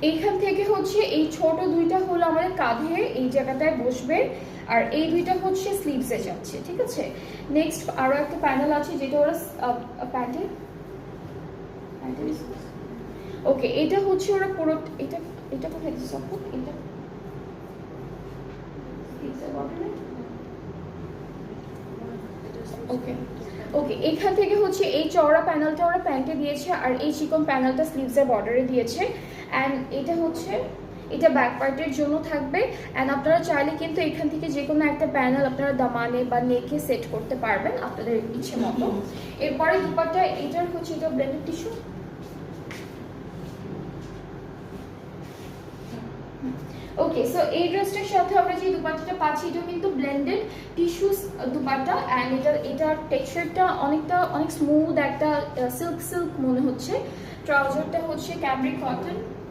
এইখান থেকে হচ্ছে এই ছোট দুইটা হলো আমাদের কাঁধে এই জায়গাটায় বসবে, আর এই দুইটা হচ্ছে স্লিভসে যাচ্ছে, ঠিক আছে। নেক্সট আরো একটা প্যানেল আছে যেটা ওরা প্যান্টের, ওকে এটা হচ্ছে ওরা পুরো এটা এটা কোথায় দিচ্ছে আপু, এটা ওকে ওকে এখান থেকে হচ্ছে এই চওড়া প্যানেলটা ওরা প্যান্টে দিয়েছে, আর এই চিকন প্যানেলটা স্লিভসের বর্ডারে দিয়েছে। অ্যান্ড এটা হচ্ছে এটা ব্যাক পার্টের জন্য থাকবে। অ্যান্ড আপনারা চাইলে কিন্তু এখান থেকে যে কোনো একটা প্যানেল আপনারা দামানে বা নেকে সেট করতে পারবেন আপনাদের ইচ্ছে মতো। এরপরে দুপাট্টা এটার হচ্ছে এটা ব্লেন্ডেড টিস্যু, ওকে। সো এই ড্রেসটার সাথে আমরা যে দুপাট্টাটা পাচ্ছি এটা কিন্তু ব্লেন্ডেড টিস্যু দুপাট্টা, অ্যান্ড এটার টেক্সচারটা অনেক স্মুথ, একটা সিল্ক মনে হচ্ছে। ট্রাউজারটা হচ্ছে ক্যামব্রিক কটন,